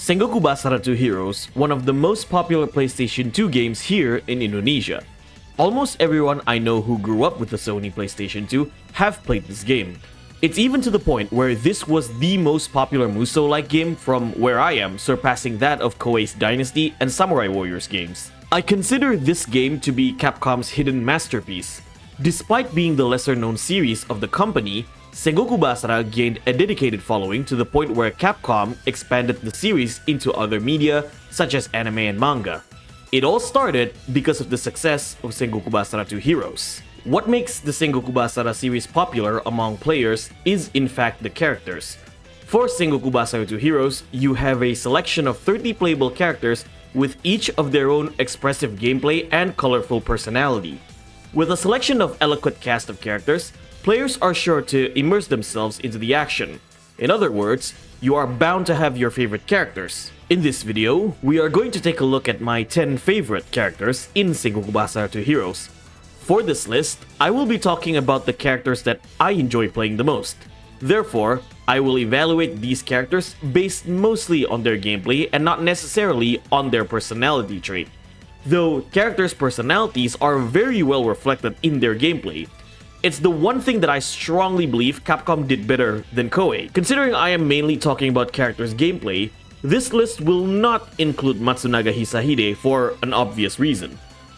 Sengoku Basara 2 Heroes, one of the most popular PlayStation 2 games here in Indonesia. Almost everyone I know who grew up with the Sony PlayStation 2 have played this game. It's even to the point where this was the most popular Musou-like game from where I am, surpassing that of Koei's Dynasty and Samurai Warriors games. I consider this game to be Capcom's hidden masterpiece. Despite being the lesser-known series of the company, Sengoku Basara gained a dedicated following to the point where Capcom expanded the series into other media such as anime and manga. It all started because of the success of Sengoku Basara 2 Heroes. What makes the Sengoku Basara series popular among players is in fact the characters. For Sengoku Basara 2 Heroes, you have a selection of 30 playable characters with each of their own expressive gameplay and colorful personality. With a selection of eloquent cast of characters, players are sure to immerse themselves into the action. In other words, you are bound to have your favorite characters. In this video, we are going to take a look at my 10 favorite characters in Sengoku Basara 2 Heroes. For this list, I will be talking about the characters that I enjoy playing the most. Therefore, I will evaluate these characters based mostly on their gameplay and not necessarily on their personality trait. Though characters' personalities are very well reflected in their gameplay, it's the one thing that I strongly believe Capcom did better than Koei. Considering I am mainly talking about characters' gameplay, this list will not include Matsunaga Hisahide for an obvious reason.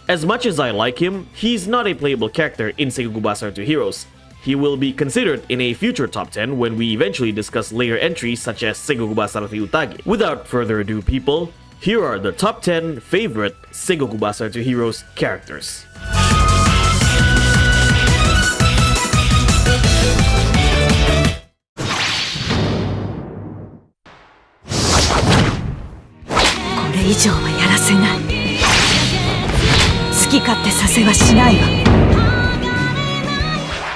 As much as I like him, he's not a playable character in Sengoku Basara 2 Heroes. He will be considered in a future top 10 when we eventually discuss later entries such as Sengoku Basara 3 Utage. Without further ado, people, here are the top 10 favorite Sengoku Basara 2 Heroes characters.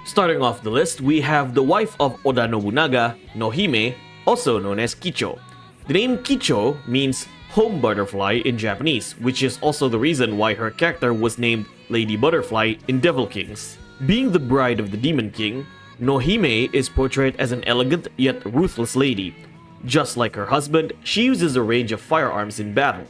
Starting off the list, we have the wife of Oda Nobunaga, Nohime, also known as Kicho. The name Kicho means home butterfly in Japanese, which is also the reason why her character was named Lady Butterfly in Devil Kings. Being the bride of the Demon King, Nohime is portrayed as an elegant yet ruthless lady. Just like her husband, she uses a range of firearms in battle.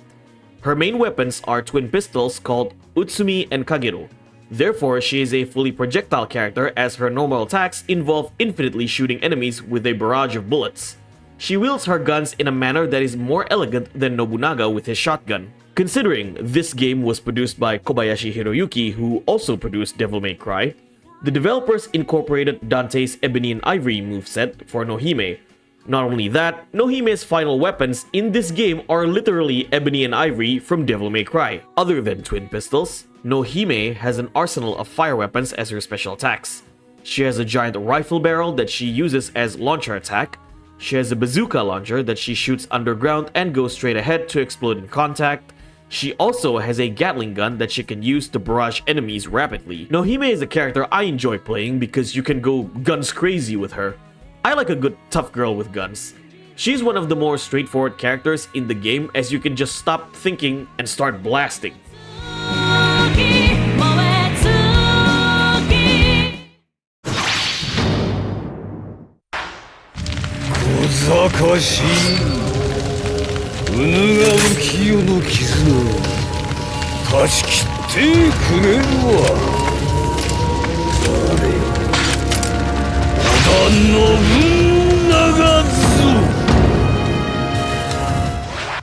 Her main weapons are twin pistols called Utsumi and Kagero. Therefore, she is a fully projectile character as her normal attacks involve infinitely shooting enemies with a barrage of bullets. She wields her guns in a manner that is more elegant than Nobunaga with his shotgun. Considering this game was produced by Kobayashi Hiroyuki, who also produced Devil May Cry, the developers incorporated Dante's Ebony and Ivory moveset for Nohime. Not only that, Nohime's final weapons in this game are literally Ebony and Ivory from Devil May Cry. Other than twin pistols, Nohime has an arsenal of fire weapons as her special attacks. She has a giant rifle barrel that she uses as launcher attack. She has a bazooka launcher that she shoots underground and goes straight ahead to explode in contact. She also has a Gatling gun that she can use to barrage enemies rapidly. Nohime is a character I enjoy playing because you can go guns crazy with her. I like a good tough girl with guns. She's one of the more straightforward characters in the game as you can just stop thinking and start blasting.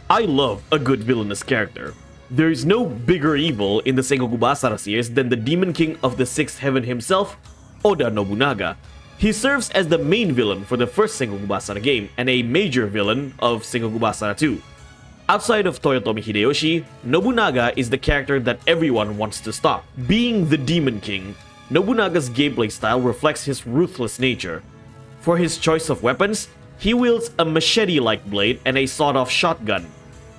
I love a good villainous character. There is no bigger evil in the Sengoku Basara series than the Demon King of the Sixth Heaven himself, Oda Nobunaga. He serves as the main villain for the first Sengoku Basara game and a major villain of Sengoku Basara 2. Outside of Toyotomi Hideyoshi, Nobunaga is the character that everyone wants to stop. Being the Demon King, Nobunaga's gameplay style reflects his ruthless nature. For his choice of weapons, he wields a machete-like blade and a sawed-off shotgun.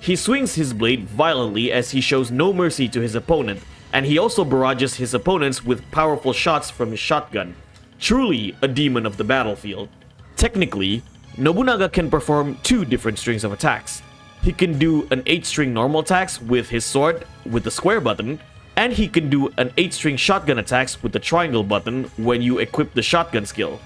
He swings his blade violently as he shows no mercy to his opponent, and he also barrages his opponents with powerful shots from his shotgun. Truly a demon of the battlefield. Technically, Nobunaga can perform 2 different strings of attacks. He can do an 8-string normal attacks with his sword with the square button, and he can do an 8-string shotgun attacks with the triangle button when you equip the shotgun skill.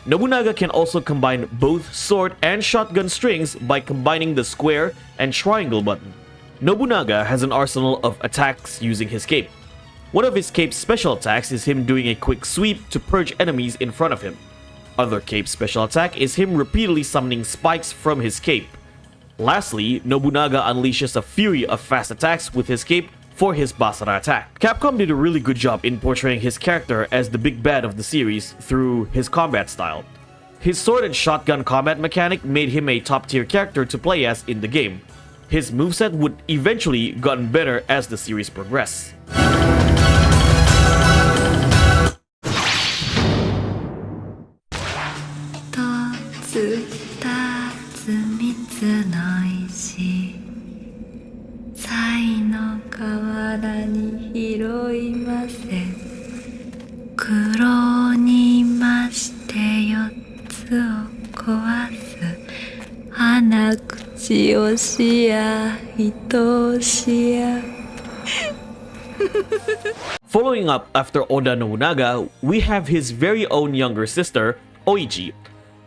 Nobunaga can also combine both sword and shotgun strings by combining the square and triangle button. Nobunaga has an arsenal of attacks using his cape. One of his cape's special attacks is him doing a quick sweep to purge enemies in front of him. Other cape's special attack is him repeatedly summoning spikes from his cape. Lastly, Nobunaga unleashes a fury of fast attacks with his cape for his Basara attack. Capcom did a really good job in portraying his character as the big bad of the series through his combat style. His sword and shotgun combat mechanic made him a top tier character to play as in the game. His moveset would eventually gotten better as the series progressed. よしや愛しや Following up after Oda Nobunaga, we have his very own younger sister, Oichi.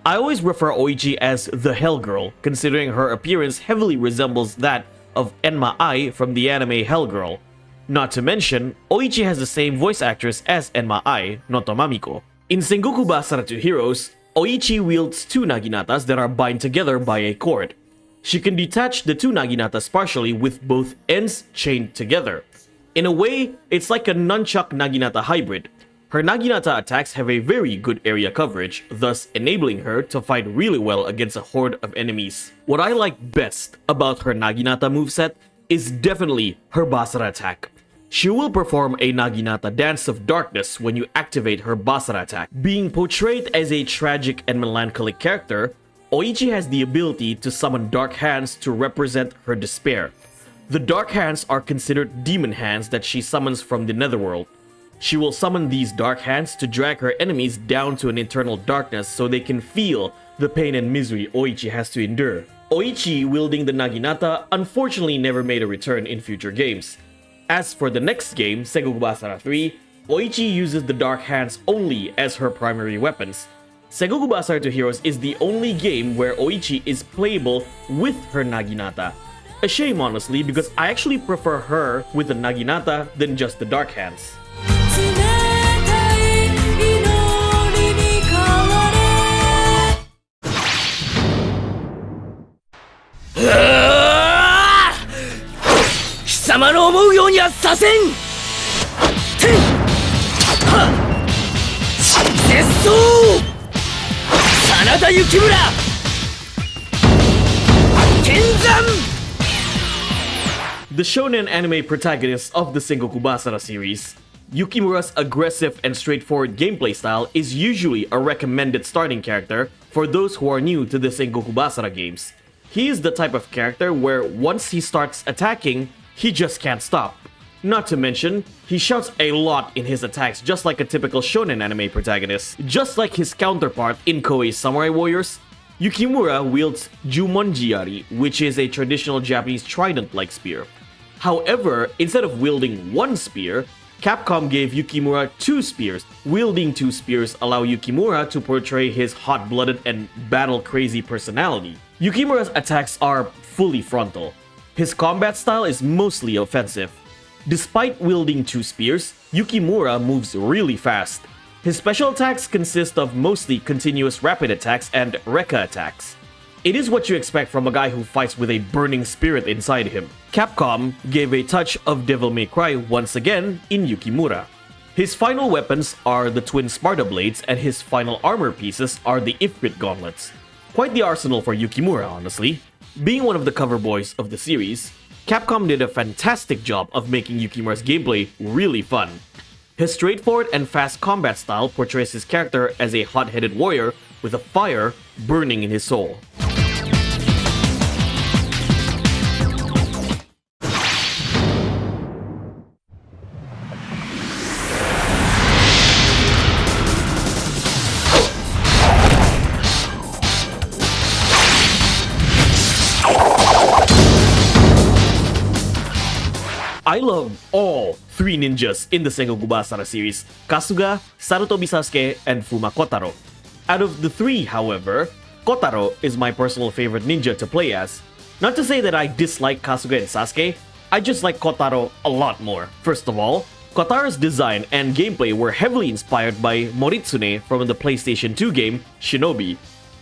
I always refer Oichi as the Hell Girl, considering her appearance heavily resembles that of Enma Ai from the anime Hell Girl. Not to mention, Oichi has the same voice actress as Enma Ai, Noto Mamiko. In Sengoku Basara 2 Heroes, Oichi wields two Naginatas that are bind together by a cord. She can detach the two Naginatas partially with both ends chained together. In a way, it's like a nunchuck Naginata hybrid. Her Naginata attacks have a very good area coverage, thus enabling her to fight really well against a horde of enemies. What I like best about her Naginata moveset is definitely her Basara attack. She will perform a Naginata Dance of Darkness when you activate her Basara attack. Being portrayed as a tragic and melancholic character, Oichi has the ability to summon dark hands to represent her despair. The dark hands are considered demon hands that she summons from the netherworld. She will summon these dark hands to drag her enemies down to an eternal darkness so they can feel the pain and misery Oichi has to endure. Oichi wielding the Naginata unfortunately never made a return in future games. As for the next game, Sengoku Basara 3, Oichi uses the dark hands only as her primary weapons. Sengoku Basara 2 Heroes is the only game where Oichi is playable with her Naginata. A shame honestly, because I actually prefer her with the Naginata than just the dark hands. The shonen anime protagonist of the Sengoku Basara series, Yukimura's aggressive and straightforward gameplay style is usually a recommended starting character for those who are new to the Sengoku Basara games. He is the type of character where once he starts attacking, he just can't stop. Not to mention, he shouts a lot in his attacks just like a typical shonen anime protagonist. Just like his counterpart in Koei's Samurai Warriors, Yukimura wields Jumonji-ari, which is a traditional Japanese trident-like spear. However, instead of wielding one spear, Capcom gave Yukimura two spears. Wielding two spears allow Yukimura to portray his hot-blooded and battle-crazy personality. Yukimura's attacks are fully frontal. His combat style is mostly offensive. Despite wielding two spears, Yukimura moves really fast. His special attacks consist of mostly continuous rapid attacks and Rekka attacks. It is what you expect from a guy who fights with a burning spirit inside him. Capcom gave a touch of Devil May Cry once again in Yukimura. His final weapons are the twin Sparta blades and his final armor pieces are the Ifrit gauntlets. Quite the arsenal for Yukimura, honestly. Being one of the cover boys of the series, Capcom did a fantastic job of making Yukimura's gameplay really fun. His straightforward and fast combat style portrays his character as a hot-headed warrior with a fire burning in his soul. I love all three ninjas in the Sengoku Basara series, Kasuga, Sarutobi Sasuke, and Fuma Kotaro. Out of the three, however, Kotaro is my personal favorite ninja to play as. Not to say that I dislike Kasuga and Sasuke, I just like Kotaro a lot more. First of all, Kotaro's design and gameplay were heavily inspired by Moritsune from the PlayStation 2 game Shinobi.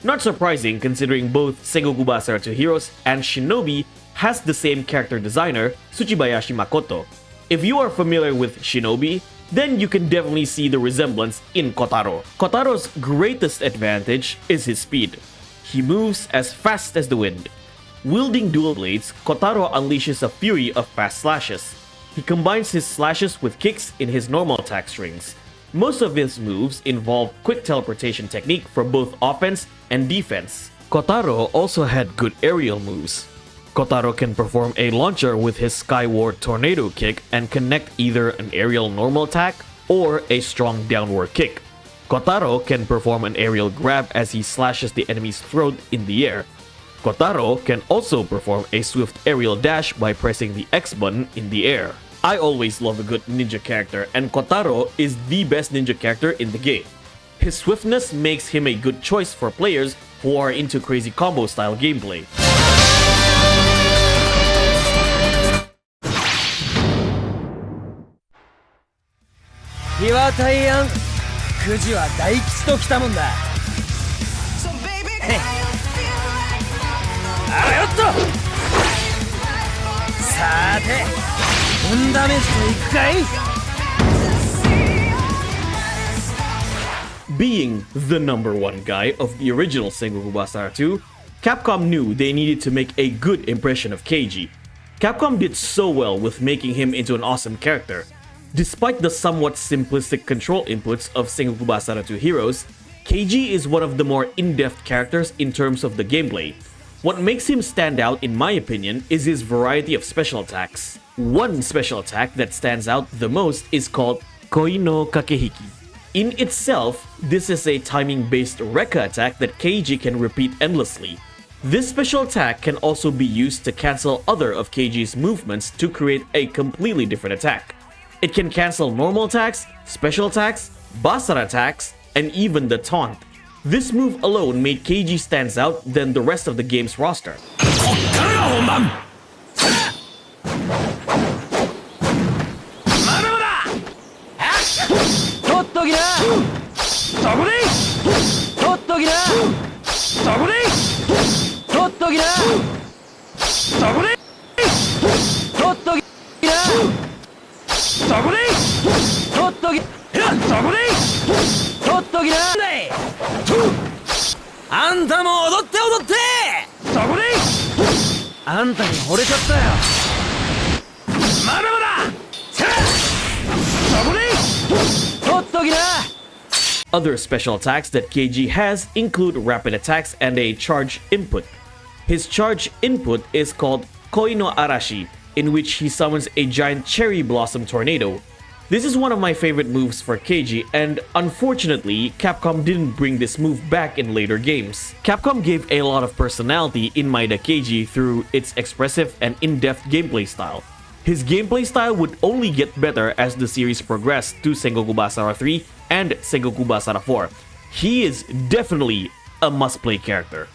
Not surprising considering both Sengoku Basara 2 Heroes and Shinobi has the same character designer, Tsuchibayashi Makoto. If you are familiar with Shinobi, then you can definitely see the resemblance in Kotaro. Kotaro's greatest advantage is his speed. He moves as fast as the wind. Wielding dual blades, Kotaro unleashes a fury of fast slashes. He combines his slashes with kicks in his normal attack strings. Most of his moves involve quick teleportation technique for both offense and defense. Kotaro also had good aerial moves. Kotaro can perform a launcher with his Skyward Tornado kick and connect either an aerial normal attack or a strong downward kick. Kotaro can perform an aerial grab as he slashes the enemy's throat in the air. Kotaro can also perform a swift aerial dash by pressing the X button in the air. I always love a good ninja character, and Kotaro is the best ninja character in the game. His swiftness makes him a good choice for players who are into crazy combo style gameplay. Being the number one guy of the original Sengoku Basara 2, Capcom knew they needed to make a good impression of Keiji. Capcom did so well with making him into an awesome character. Despite the somewhat simplistic control inputs of Sengoku Basara 2 Heroes, Keiji is one of the more in-depth characters in terms of the gameplay. What makes him stand out in my opinion is his variety of special attacks. One special attack that stands out the most is called Koi no Kakehiki. In itself, this is a timing-based Rekka attack that Keiji can repeat endlessly. This special attack can also be used to cancel other of Keiji's movements to create a completely different attack. It can cancel normal attacks, special attacks, Basara attacks, and even the taunt. This move alone made Keiji stands out than the rest of the game's roster. Other special attacks that Keiji has include rapid attacks and a charge input. His charge input is called Koi no Arashi, in which he summons a giant cherry blossom tornado. This is one of my favorite moves for Keiji, and unfortunately, Capcom didn't bring this move back in later games. Capcom gave a lot of personality in Maeda Keiji through its expressive and in-depth gameplay style. His gameplay style would only get better as the series progressed to Sengoku Basara 3 and Sengoku Basara 4. He is definitely a must-play character.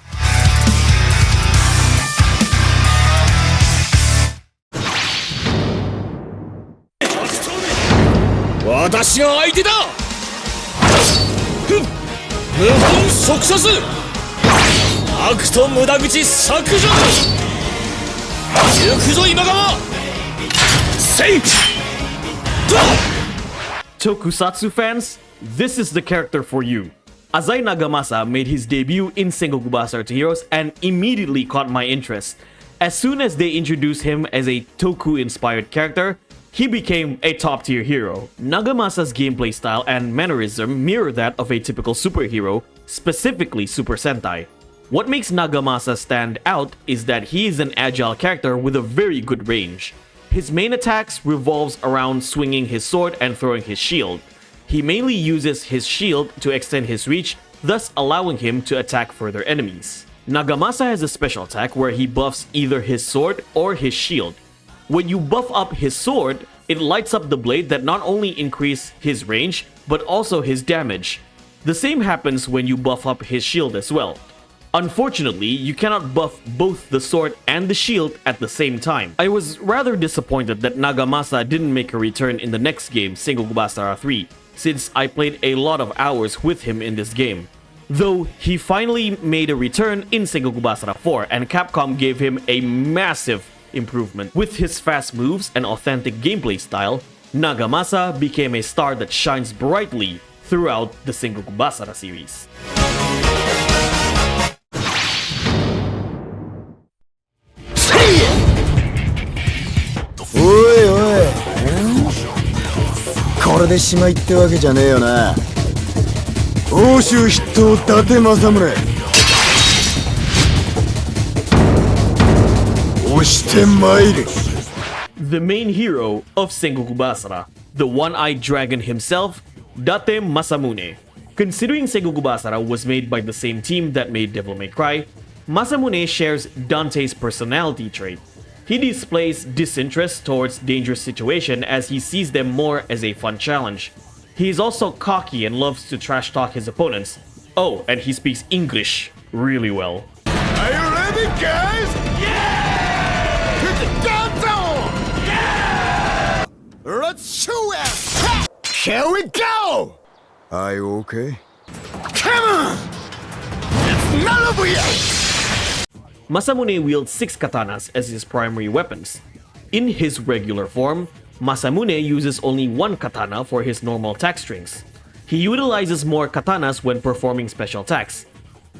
Tokusatsu fans, this is the character for you. Azai Nagamasa made his debut in Sengoku Basara 2 Heroes and immediately caught my interest. As soon as they introduced him as a Toku-inspired character, he became a top-tier hero. Nagamasa's gameplay style and mannerism mirror that of a typical superhero, specifically Super Sentai. What makes Nagamasa stand out is that he is an agile character with a very good range. His main attacks revolves around swinging his sword and throwing his shield. He mainly uses his shield to extend his reach, thus allowing him to attack further enemies. Nagamasa has a special attack where he buffs either his sword or his shield. When you buff up his sword, it lights up the blade that not only increases his range, but also his damage. The same happens when you buff up his shield as well. Unfortunately, you cannot buff both the sword and the shield at the same time. I was rather disappointed that Nagamasa didn't make a return in the next game, Sengoku Basara 3, since I played a lot of hours with him in this game. Though he finally made a return in Sengoku Basara 4, and Capcom gave him a massive improvement. With his fast moves and authentic gameplay style, Nagamasa became a star that shines brightly throughout the Sengoku Basara series. Oi, これでしまいってわけじゃねえよな。欧州筆頭伊達政宗。押してまいれ。 The main hero of Sengoku Basara, the one-eyed dragon himself, Date Masamune. Considering Sengoku Basara was made by the same team that made Devil May Cry, Masamune shares Dante's personality trait. He displays disinterest towards dangerous situations as he sees them more as a fun challenge. He is also cocky and loves to trash talk his opponents. Oh, and he speaks English really well. Are you ready, guys? Yeah! Hit the downtown! Yeah! Let's show it! Here we go! Are you okay? Come on! It's none of you! Masamune wields 6 katanas as his primary weapons. In his regular form, Masamune uses only 1 katana for his normal attack strings. He utilizes more katanas when performing special attacks.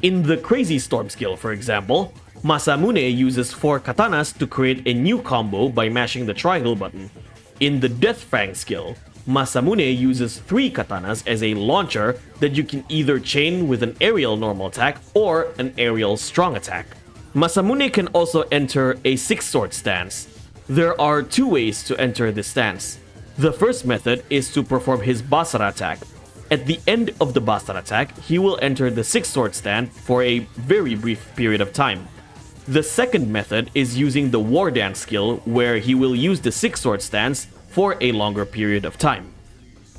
In the Crazy Storm skill, for example, Masamune uses 4 katanas to create a new combo by mashing the triangle button. In the Death Fang skill, Masamune uses 3 katanas as a launcher that you can either chain with an aerial normal attack or an aerial strong attack. Masamune can also enter a 6-sword stance. There are 2 ways to enter this stance. The first method is to perform his Basara attack. At the end of the Basara attack, he will enter the 6-sword stand for a very brief period of time. The second method is using the War Dance skill, where he will use the 6-sword stance for a longer period of time.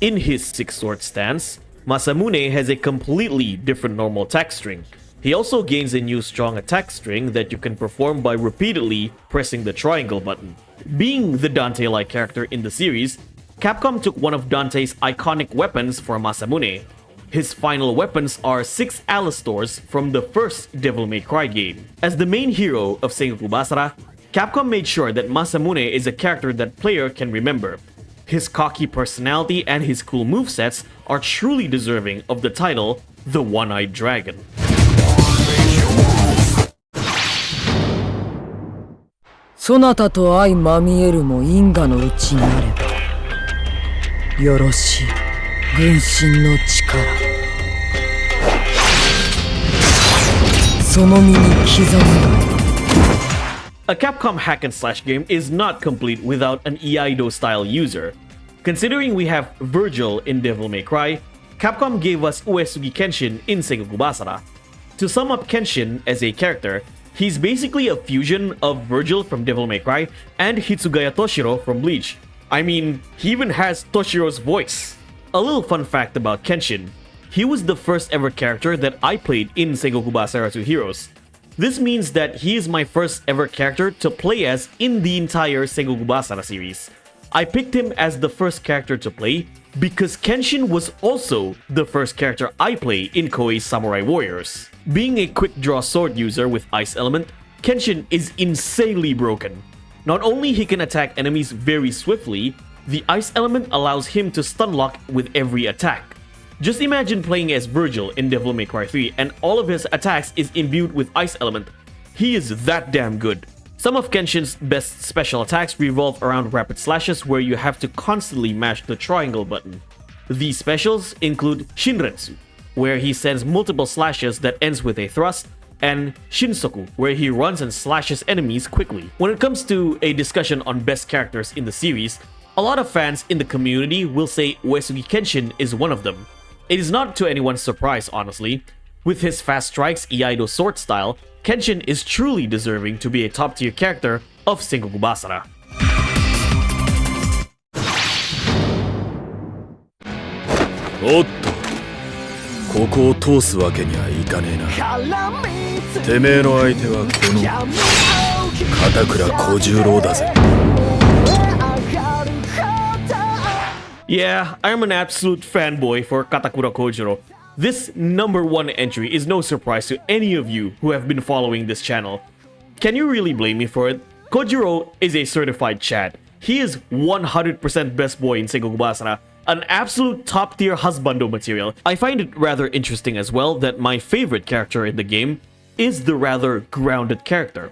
In his 6-sword stance, Masamune has a completely different normal attack string. He also gains a new strong attack string that you can perform by repeatedly pressing the triangle button. Being the Dante-like character in the series, Capcom took one of Dante's iconic weapons for Masamune. His final weapons are 6 Alastors from the first Devil May Cry game. As the main hero of Sengoku Basara, Capcom made sure that Masamune is a character that player can remember. His cocky personality and his cool movesets are truly deserving of the title, the One-Eyed Dragon. そなたと相まみえるも因果のうちなればよろしい軍神の力その身に刻むがいい A Capcom hack and slash game is not complete without an Iaido-style user. Considering we have Virgil in Devil May Cry, Capcom gave us Uesugi Kenshin in Sengoku Basara. To sum up Kenshin as a character, he's basically a fusion of Virgil from Devil May Cry and Hitsugaya Toshiro from Bleach. I mean, he even has Toshiro's voice. A little fun fact about Kenshin. He was the first ever character that I played in Sengoku Basara 2 Heroes. This means that he is my first ever character to play as in the entire Sengoku Basara series. I picked him as the first character to play because Kenshin was also the first character I play in Koei's Samurai Warriors. Being a quick draw sword user with Ice Element, Kenshin is insanely broken. Not only he can attack enemies very swiftly, the Ice Element allows him to stun lock with every attack. Just imagine playing as Virgil in Devil May Cry 3 and all of his attacks is imbued with Ice Element. He is that damn good. Some of Kenshin's best special attacks revolve around rapid slashes where you have to constantly mash the triangle button. These specials include Shinretsu, where he sends multiple slashes that ends with a thrust, and Shinsoku, where he runs and slashes enemies quickly. When it comes to a discussion on best characters in the series, a lot of fans in the community will say Uesugi Kenshin is one of them. It is not to anyone's surprise, honestly. With his fast strikes Iaido sword style, Kenshin is truly deserving to be a top-tier character of Sengoku Basara. ここを通すわけにはいかねえな。てめえの相手はこの片倉小十郎だぜ。 Yeah, I'm an absolute fanboy for Katakura Kojiro. This #1 entry is no surprise to any of you who have been following this channel. Can you really blame me for it? Kojiro is a certified Chad. He is 100% best boy in Sengoku Basara, an absolute top-tier husbando material. I find it rather interesting as well that my favorite character in the game is the rather grounded character.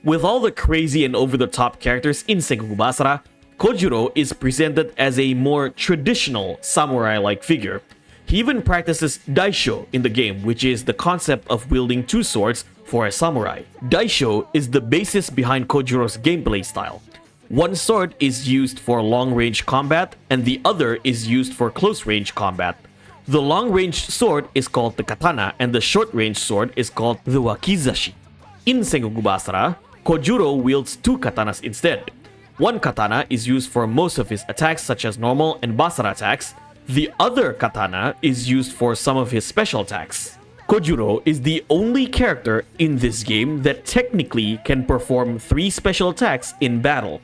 With all the crazy and over-the-top characters in Sengoku Basara, Kojiro is presented as a more traditional samurai-like figure. He even practices daisho in the game, which is the concept of wielding 2 swords for a samurai. Daisho is the basis behind Kojiro's gameplay style. One sword is used for long-range combat, and the other is used for close-range combat. The long-range sword is called the katana, and the short-range sword is called the wakizashi. In Sengoku Basara, Kojiro wields 2 katanas instead. One katana is used for most of his attacks such as normal and Basara attacks. The other katana is used for some of his special attacks. Kojiro is the only character in this game that technically can perform 3 special attacks in battle.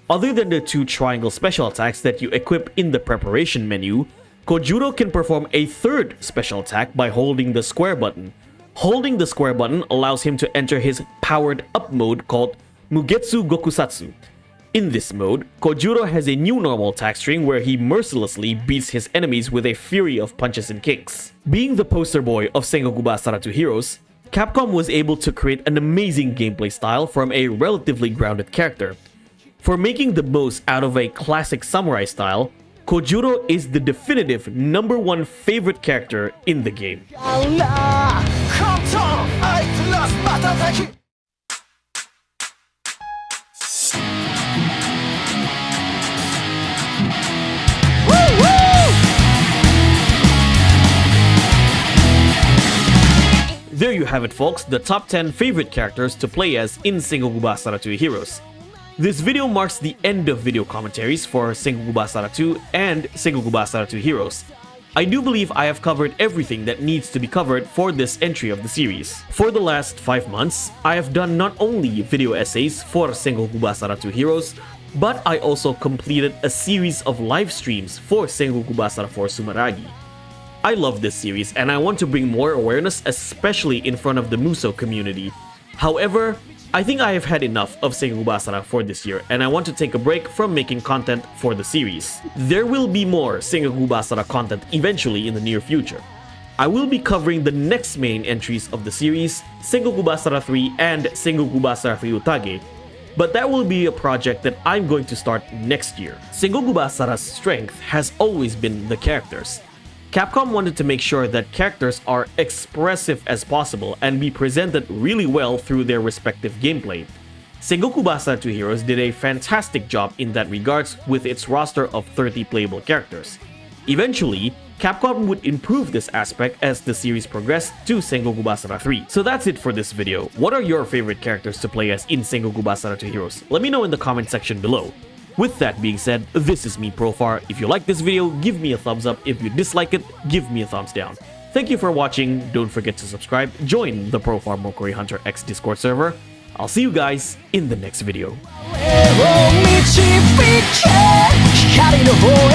Other than the 2 triangle special attacks that you equip in the preparation menu, Kojiro can perform a 3rd special attack by holding the square button. Holding the square button allows him to enter his powered up mode called Mugetsu Gokusatsu. In this mode, Kojiro has a new normal attack string where he mercilessly beats his enemies with a fury of punches and kicks. Being the poster boy of Sengoku Basara 2 Heroes, Capcom was able to create an amazing gameplay style from a relatively grounded character. For making the most out of a classic samurai style, Kojiro is the definitive #1 favorite character in the game. There you have it, folks, the top 10 favorite characters to play as in Sengoku Basara 2 Heroes. This video marks the end of video commentaries for Sengoku Basara 2 and Sengoku Basara 2 Heroes. I do believe I have covered everything that needs to be covered for this entry of the series. For the last 5 months, I have done not only video essays for Sengoku Basara 2 Heroes, but I also completed a series of live streams for Sengoku Basara 4 Sumeragi. I love this series and I want to bring more awareness, especially in front of the Muso community. However, I think I have had enough of Sengoku Basara for this year and I want to take a break from making content for the series. There will be more Sengoku Basara content eventually in the near future. I will be covering the next main entries of the series, Sengoku Basara 3 and Sengoku Basara 3 Utage, but that will be a project that I'm going to start next year. Sengoku Basara's strength has always been the characters. Capcom wanted to make sure that characters are expressive as possible and be presented really well through their respective gameplay. Sengoku Basara 2 Heroes did a fantastic job in that regards with its roster of 30 playable characters. Eventually, Capcom would improve this aspect as the series progressed to Sengoku Basara 3. So that's it for this video. What are your favorite characters to play as in Sengoku Basara 2 Heroes? Let me know in the comment section below. With that being said, this is me, Profar. If you like this video, give me a thumbs up. If you dislike it, give me a thumbs down. Thank you for watching. Don't forget to subscribe. Join the Profar Mokori Hunter X Discord server. I'll see you guys in the next video. Hikaru no voe